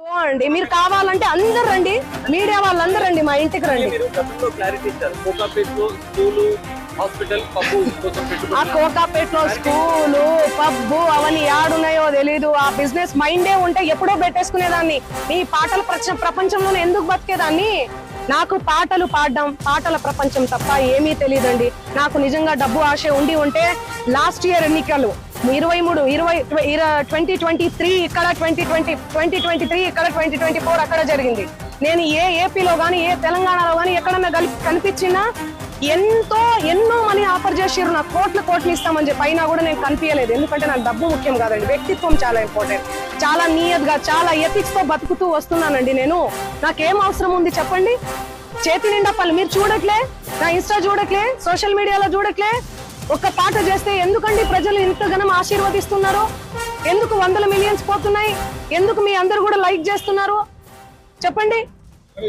అండి మీరు కావాలంటే అందరు రండి, మీడియా వాళ్ళందరూ రండి, మా ఇంటికి రండి. ఆ కోకాపేటలో స్కూలు పబ్బు అవన్నీ యాడున్నాయో తెలీదు. ఆ బిజినెస్ మైండే ఉంటే ఎప్పుడో పెట్టేసుకునేదాన్ని. ఈ పాటల ప్రపంచంలోనే ఎందుకు బతికేదాన్ని? నాకు పాటలు పాడడం, పాటల ప్రపంచం తప్ప ఏమీ తెలియదండి. నాకు నిజంగా డబ్బు ఆశ ఉంటే లాస్ట్ ఇయర్ ఎన్నికలు 2023 ఇక్కడ 2023 ఇక్కడ 2024 అక్కడ జరిగింది. నేను ఏపీలో గానీ ఏ తెలంగాణలో గానీ ఎక్కడన్నా కనిపించినా ఎన్నో మనీ ఆఫర్ చేసారు, నాకు కోట్లు ఇస్తామని చెప్పి. అయినా కూడా నేను కనిపించలేదు. ఎందుకంటే నాకు డబ్బు ముఖ్యం కాదండి, వ్యక్తిత్వం చాలా ఇంపార్టెంట్. చాలా నియత్ గా చాలా ఎథిక్స్ తో బతుకుతూ వస్తున్నానండి నేను. నాకేం అవసరం ఉంది చెప్పండి? చేతి నిండా పనులు మీరు చూడట్లే, నా ఇన్స్టా చూడట్లే, సోషల్ మీడియాలో చూడట్లే. ఒక్క పాట చేస్తే ఎందుకండి ప్రజలు ఇంతగానో ఆశీర్వదిస్తున్నారు? ఎందుకు 100 మిలియన్స్ పోతున్నాయి? ఎందుకు మీ అందరు కూడా లైక్ చేస్తున్నారు చెప్పండి?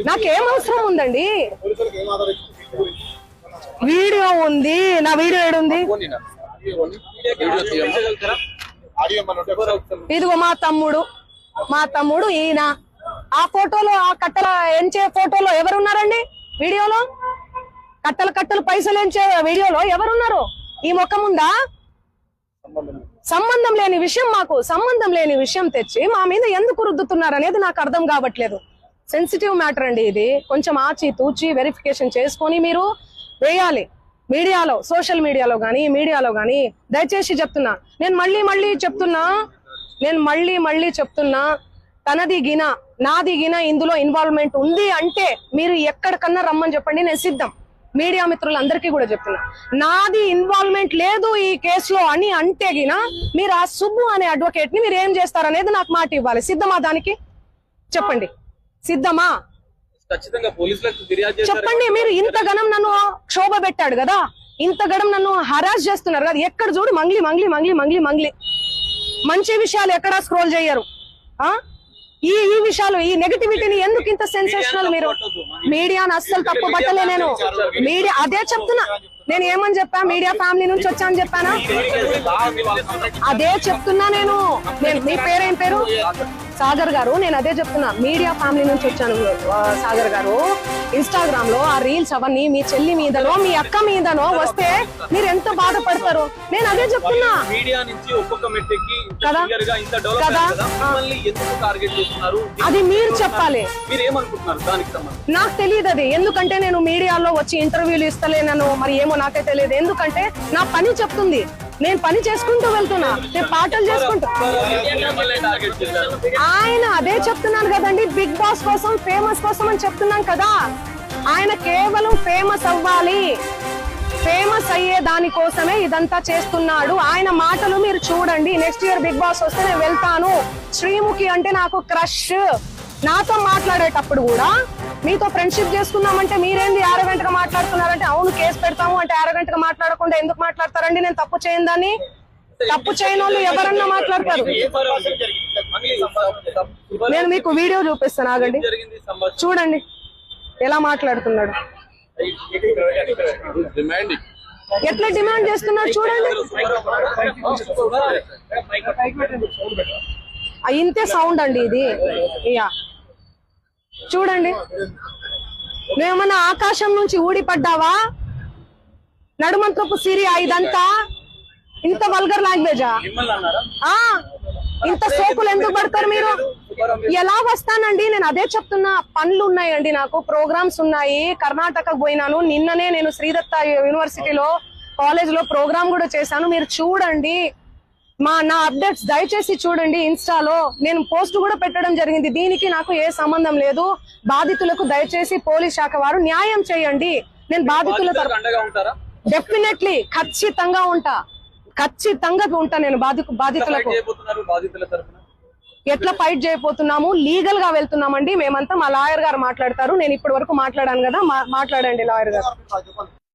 నాకేం అవసరం ఉందండి? వీడియో ఉంది, నా వీడియో ఏడుంది? ఇదిగో మా తమ్ముడు ఈయన. ఆ ఫోటోలో, ఆ కట్టల ఎంచే ఫోటోలో ఎవరున్నారండి? వీడియోలో కట్టలు పైసలు ఎంచే వీడియోలో ఎవరున్నారు? ఈ ముఖం ఉందా? సంబంధం లేని విషయం, మాకు సంబంధం లేని విషయం తెచ్చి మా మీద ఎందుకు రుద్దుతున్నారు అనేది నాకు అర్థం కావట్లేదు. సెన్సిటివ్ మ్యాటర్ అండి ఇది. కొంచెం ఆచి తూచి వెరిఫికేషన్ చేసుకొని మీరు వేయాలి మీడియాలో, సోషల్ మీడియాలో గానీ మీడియాలో గానీ. దయచేసి చెప్తున్నా, నేను మళ్ళీ చెప్తున్నా, తనది గిన నాది గిన ఇందులో ఇన్వాల్వ్మెంట్ ఉంది అంటే మీరు ఎక్కడికన్నా రమ్మని చెప్పండి, నేను సిద్ధం. మీడియా మిత్రులందరికీ కూడా చెప్తున్నా, నాది ఇన్వాల్వ్మెంట్ లేదు ఈ కేసులో అని అంటే గిన మీరు ఆ సుబ్బు అనే అడ్వకేట్ ని మీరు ఏం చేస్తారనేది నాకు మాట ఇవ్వాలి. సిద్ధమా? దానికి చెప్పండి, సిద్ధమా? చెప్పండి. మీరు ఇంతగనం నన్ను క్షోభ పెట్టాడు కదా, ఇంతగనం నన్ను హరాస్ చేస్తున్నారు కదా, ఎక్కడ చూడు మంగ్లీ. మంచి విషయాలు ఎక్కడా స్క్రోల్ చేయరు. ఈ విషయాలు, ఈ నెగటివిటీని ఎందుకు ఇంత సెన్సేషనల్? మీరు మీడియాను అస్సలు తప్పు పట్టలే నేను. మీడియా అదే చెప్తున్నా. నేను ఏమని చెప్పా? మీడియా ఫ్యామిలీ నుంచి వచ్చా అని చెప్పానా? అదే చెప్తున్నా నేను. మీ పేరేం పేరు? సాగర్ గారు. నేను అదే చెప్తున్నా, మీడియా ఫ్యామిలీ నుంచి వచ్చాను సాగర్ గారు. ఇన్స్టాగ్రామ్ లో ఆ రీల్స్ అవన్నీ మీ చెల్లి మీదనో మీ అక్క మీదనో వస్తే మీరు ఎంత బాధపడతారు? నేను అదే చెప్తున్నా కదా. అది మీరు చెప్పాలి, నాకు తెలియదు అది. ఎందుకంటే నేను మీడియాలో వచ్చి ఇంటర్వ్యూలు ఇస్తలేనను, మరి ఏమో నాకే తెలియదు. ఎందుకంటే నా పని చెప్తుంది, నేను పని చేసుకుంటూ వెళ్తున్నా, నేను పాటలు చేసుకుంటూ. ఆయన అదే చెప్తున్నాను కదండి, బిగ్ బాస్ కోసం, ఫేమస్ కోసం అని చెప్తున్నాం కదా. ఆయన కేవలం ఫేమస్ అవ్వాలి, ఫేమస్ అయ్యే దానికోసమే ఇదంతా చేస్తున్నాడు. ఆయన మాటలు మీరు చూడండి. నెక్స్ట్ ఇయర్ బిగ్ బాస్ వస్తే నేను వెళ్తాను. శ్రీముఖి అంటే నాకు క్రష్. నాతో మాట్లాడేటప్పుడు కూడా మీతో ఫ్రెండ్షిప్ చేసుకున్నామంటే మీరేంది యారగంట గా మాట్లాడుతున్నారంటే, అవును కేసు పెడతాము అంటే యారగంట గా మాట్లాడకుండా ఎందుకు మాట్లాడతారండి? నేను తప్పు చేయని తప్పు చేయని వాళ్ళు ఎవరన్నా మాట్లాడతారు. నేను మీకు వీడియో చూపిస్తాను, ఆగండి, చూడండి ఎలా మాట్లాడుతున్నాడు, ఎట్లా డిమాండ్ చేస్తున్నాడు చూడండి. ఇంతే సౌండ్ అండి ఇది. చూడండి, నువ్వేమన్నా ఆకాశం నుంచి ఊడిపడ్డావా? నడుమంత్రపు సిరి ఇదంతా ఇంత వల్గర్ లాంగ్వేజా? ఇంత సోకులు ఎందుకు పడతారు మీరు? ఎలా వస్తానండి? నేను అదే చెప్తున్నా, పనులు ఉన్నాయండి, నాకు ప్రోగ్రామ్స్ ఉన్నాయి. కర్ణాటకకు పోయినాను నిన్ననే. నేను శ్రీదత్త యూనివర్సిటీలో కాలేజ్ లో ప్రోగ్రామ్ కూడా చేశాను. మీరు చూడండి నా అప్డేట్స్ దయచేసి చూడండి. ఇన్స్టాలో నేను పోస్ట్ కూడా పెట్టడం జరిగింది. దీనికి నాకు ఏ సంబంధం లేదు. బాధితులకు దయచేసి పోలీస్ శాఖ వారు న్యాయం చేయండి. నేను బాధితుల డెఫినెట్లీ ఖచ్చితంగా ఉంటా నేను బాధితులకు. ఎట్లా ఫైట్ చేయబోతున్నాము? లీగల్ గా వెళ్తున్నామండి మేమంతా. మా లాయర్ గారు మాట్లాడతారు. నేను ఇప్పటి వరకు మాట్లాడాను కదా, మాట్లాడండి లాయర్ గారు.